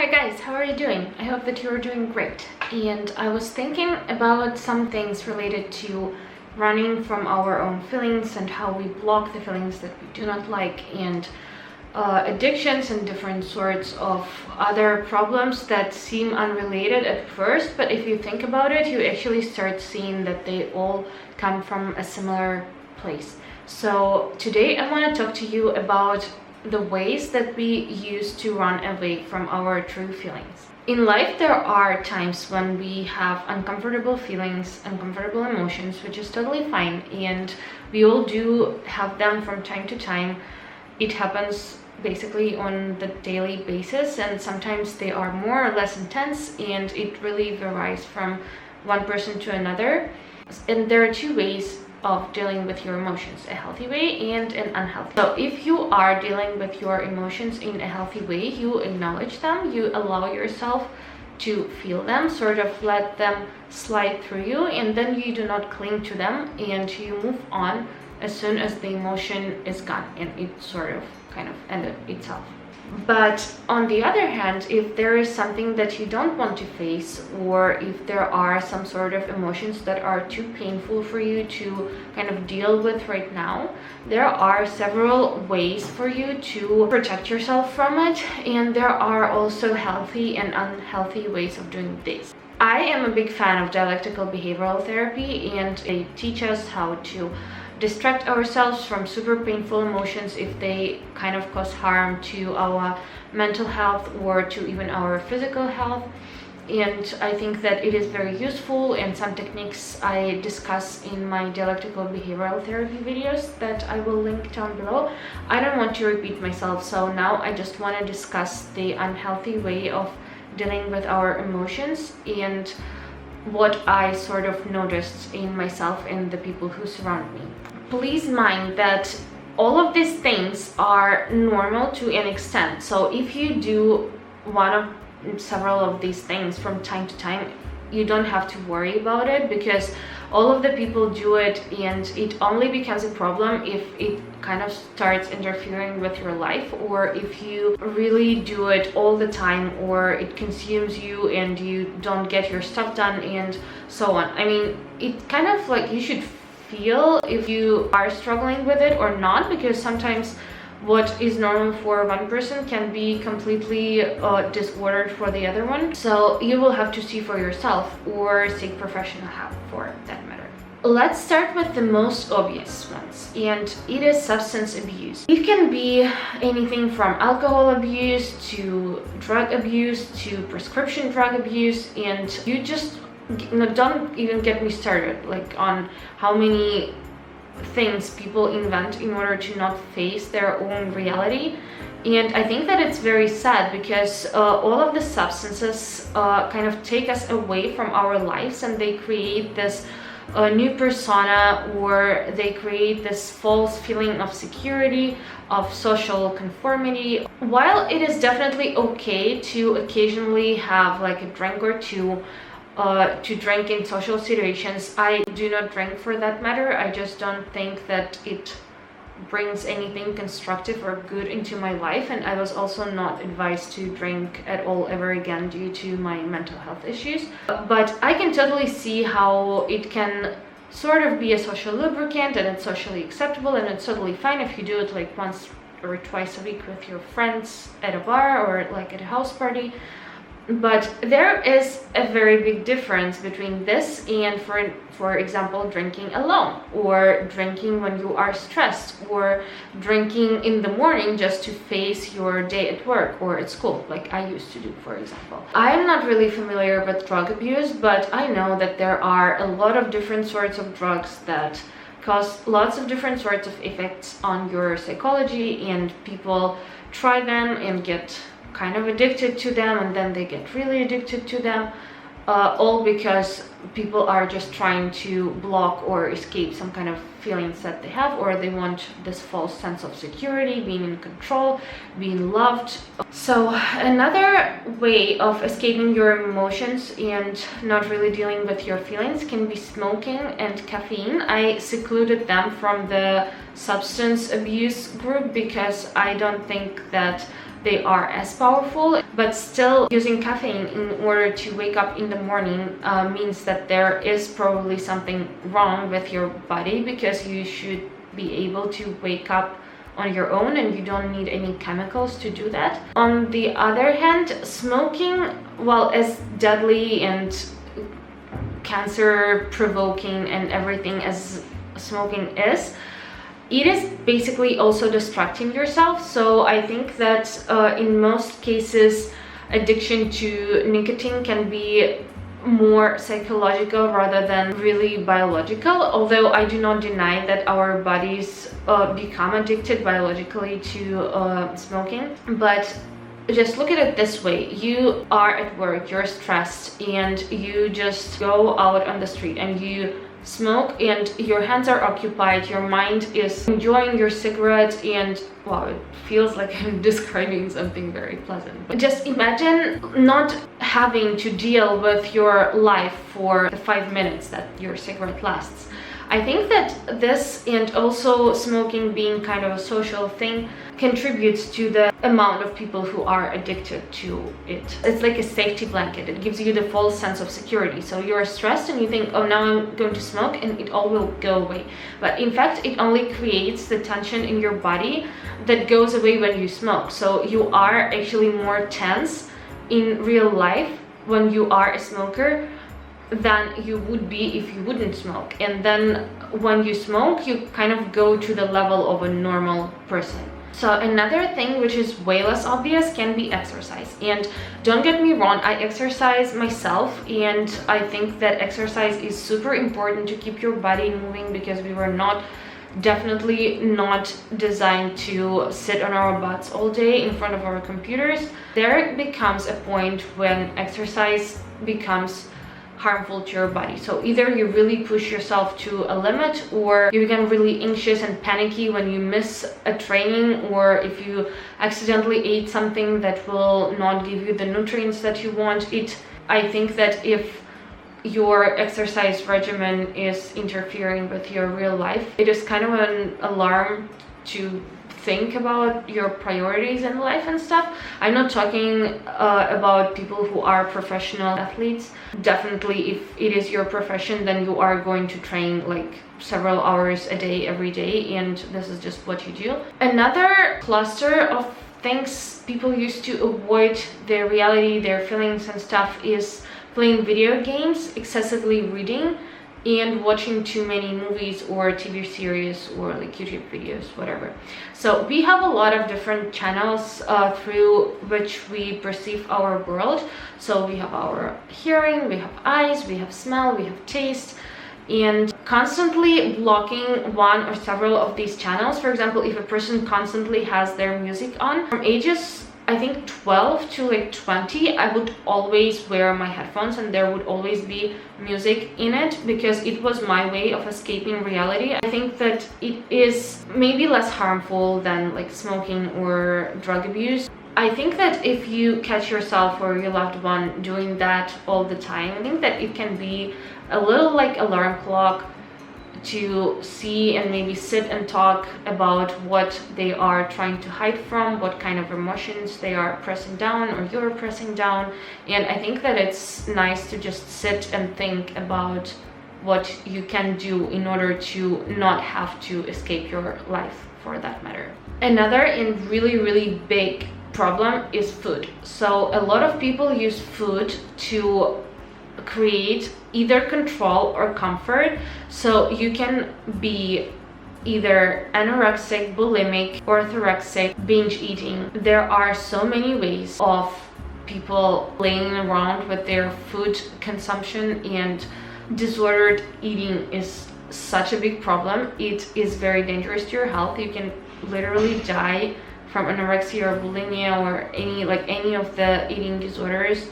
Hi guys, how are you doing? I hope that you are doing great. And I was thinking about some things related to running from our own feelings and how we block the feelings that we do not like, and addictions and different sorts of other problems that seem unrelated at first, but if you think about it, you actually start seeing that they all come from a similar place. So today I want to talk to you about the ways that we use to run away from our true feelings. In life, there are times when we have uncomfortable feelings, uncomfortable emotions, which is totally fine, and we all do have them from time to time. It happens basically on the daily basis, and sometimes they are more or less intense, and it really varies from one person to another. And there are two ways of dealing with your emotions, a healthy way and an unhealthy. So if you are dealing with your emotions in a healthy way, you acknowledge them, you allow yourself to feel them, sort of let them slide through you, and then you do not cling to them, and you move on as soon as the emotion is gone and it sort of kind of ended itself. But on the other hand, if there is something that you don't want to face, or if there are some sort of emotions that are too painful for you to kind of deal with right now, there are several ways for you to protect yourself from it, and there are also healthy and unhealthy ways of doing this. I am a big fan of dialectical behavioral therapy, and they teach us how to distract ourselves from super painful emotions if they kind of cause harm to our mental health or to even our physical health. And I think that it is very useful, and some techniques I discuss in my dialectical behavioral therapy videos that I will link down below. I don't want to repeat myself, so now I just want to discuss the unhealthy way of dealing with our emotions and what I sort of noticed in myself and the people who surround me. Please mind that all of these things are normal to an extent. So if you do one of several of these things from time to time, you don't have to worry about it, because all of the people do it, and it only becomes a problem if it kind of starts interfering with your life, or if you really do it all the time, or it consumes you and you don't get your stuff done and so on. I mean, it kind of like you should feel if you are struggling with it or not, because sometimes what is normal for one person can be completely disordered for the other one. So you will have to see for yourself or seek professional help for that matter. Let's start with the most obvious ones, and it is substance abuse. It can be anything from alcohol abuse to drug abuse to prescription drug abuse, and you just don't even get me started like on how many things people invent in order to not face their own reality. And I think that it's very sad, because all of the substances kind of take us away from our lives, and they create this new persona, or they create this false feeling of security, of social conformity. While it is definitely okay to occasionally have like a drink or two, to drink in social situations, I do not drink for that matter. I just don't think that it brings anything constructive or good into my life, and I was also not advised to drink at all ever again due to my mental health issues. But I can totally see how it can sort of be a social lubricant, and it's socially acceptable, and it's totally fine if you do it like once or twice a week with your friends at a bar or like at a house party. But there is a very big difference between this and, for example, drinking alone, or drinking when you are stressed, or drinking in the morning just to face your day at work or at school, like I used to do, for example. I am not really familiar with drug abuse, but I know that there are a lot of different sorts of drugs that cause lots of different sorts of effects on your psychology, and people try them and get kind of addicted to them, and then they get really addicted to them, all because people are just trying to block or escape some kind of feelings that they have, or they want this false sense of security, being in control, being loved. So another way of escaping your emotions and not really dealing with your feelings can be smoking and caffeine. I secluded them from the substance abuse group because I don't think that they are as powerful, but still using caffeine in order to wake up in the morning means that there is probably something wrong with your body, because you should be able to wake up on your own and you don't need any chemicals to do that. On the other hand, smoking, while as deadly and cancer provoking and everything as smoking is, it is basically also distracting yourself. So I think that in most cases addiction to nicotine can be more psychological rather than really biological, although I do not deny that our bodies become addicted biologically to smoking. But just look at it this way: you are at work, you're stressed, and you just go out on the street and you smoke, and your hands are occupied, your mind is enjoying your cigarette, and wow, it feels like I'm describing something very pleasant. But just imagine not having to deal with your life for the 5 minutes that your cigarette lasts. I think that this, and also smoking being kind of a social thing, contributes to the amount of people who are addicted to it. It's like a safety blanket. It gives you the false sense of security. So you're stressed and you think, oh, now I'm going to smoke and it all will go away. But in fact, it only creates the tension in your body that goes away when you smoke. So you are actually more tense in real life when you are a smoker than you would be if you wouldn't smoke. And then when you smoke, you kind of go to the level of a normal person. So another thing which is way less obvious can be exercise. And don't get me wrong, I exercise myself, and I think that exercise is super important to keep your body moving, because we were definitely not designed to sit on our butts all day in front of our computers. There becomes a point when exercise becomes harmful to your body. So either you really push yourself to a limit, or you become really anxious and panicky when you miss a training, or if you accidentally ate something that will not give you the nutrients that you want. I think that if your exercise regimen is interfering with your real life, it is kind of an alarm to think about your priorities in life and stuff. I'm not talking about people who are professional athletes. Definitely, if it is your profession, then you are going to train like several hours a day every day, and this is just what you do. Another cluster of things people used to avoid their reality, their feelings and stuff, is playing video games, excessively reading, and watching too many movies or TV series or like YouTube videos, whatever. So we have a lot of different channels through which we perceive our world. So we have our hearing, we have eyes, we have smell, we have taste, and constantly blocking one or several of these channels. For example, if a person constantly has their music on, from ages I think 12 to like 20, I would always wear my headphones and there would always be music in it, because it was my way of escaping reality. I think that it is maybe less harmful than like smoking or drug abuse. I think that if you catch yourself or your loved one doing that all the time, I think that it can be a little like alarm clock to see and maybe sit and talk about what they are trying to hide from, what kind of emotions they are pressing down or you're pressing down. And I think that it's nice to just sit and think about what you can do in order to not have to escape your life, for that matter. Another and really big problem is food. So a lot of people use food to create either control or comfort. So you can be either anorexic, bulimic, orthorexic, binge eating. There are so many ways of people playing around with their food consumption, and disordered eating is such a big problem. It is very dangerous to your health. You can literally die from anorexia or bulimia, or any of the eating disorders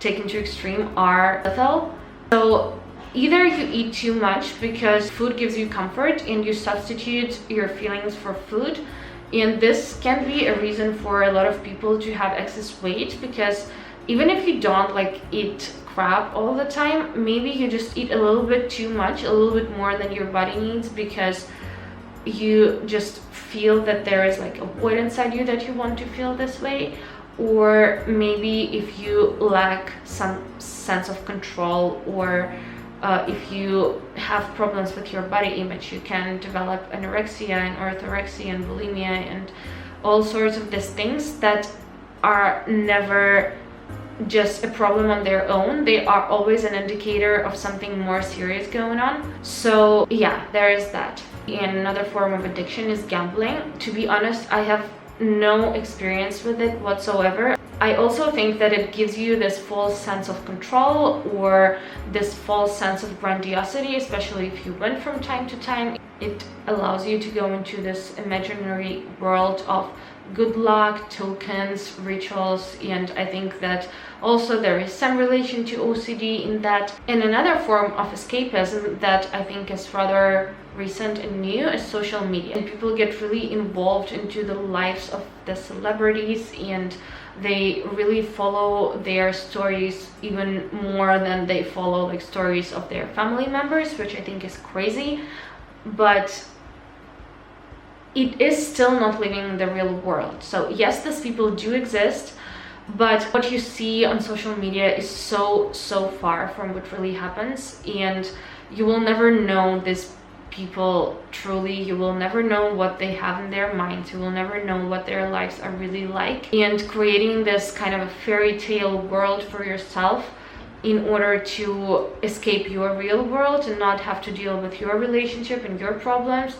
taken to extreme are lethal. So either you eat too much because food gives you comfort and you substitute your feelings for food, and this can be a reason for a lot of people to have excess weight, because even if you don't like eat crap all the time, maybe you just eat a little bit too much, a little bit more than your body needs, because you just feel that there is like a void inside you that you want to feel this way, or maybe if you lack some sense of control, or if you have problems with your body image, you can develop anorexia and orthorexia and bulimia and all sorts of these things that are never just a problem on their own. They are always an indicator of something more serious going on. So yeah, there is that. And another form of addiction is gambling. To be honest, I have no experience with it whatsoever. I also think that it gives you this false sense of control, or this false sense of grandiosity, especially if you win from time to time. It allows you to go into this imaginary world of good luck, tokens, rituals, and I think that also there is some relation to OCD in that. And another form of escapism that I think is rather recent and new is social media. And people get really involved into the lives of the celebrities, and they really follow their stories even more than they follow like stories of their family members, which I think is crazy. But it is still not living in the real world. So yes, these people do exist, but what you see on social media is so far from what really happens, and you will never know these people truly. You will never know what they have in their minds. You will never know what their lives are really like. And creating this kind of a fairy tale world for yourself in order to escape your real world and not have to deal with your relationship and your problems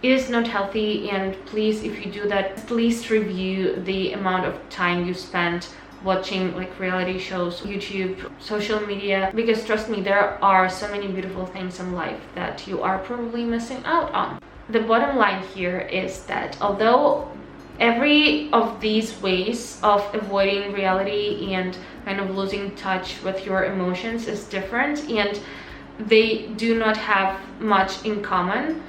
is not healthy. And please, if you do that, please review the amount of time you spend watching like reality shows, YouTube, social media, because trust me, there are so many beautiful things in life that you are probably missing out on. The bottom line here is that although every of these ways of avoiding reality and kind of losing touch with your emotions is different, and they do not have much in common,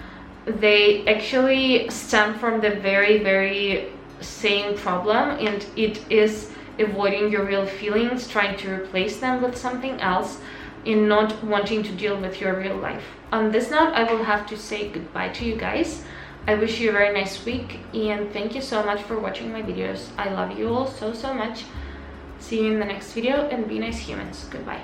they actually stem from the very same problem, and it is avoiding your real feelings, trying to replace them with something else, and not wanting to deal with your real life. On this note, I will have to say goodbye to you guys. I wish you a very nice week, and thank you so much for watching my videos. I love you all so much. See you in the next video, and be nice humans. Goodbye.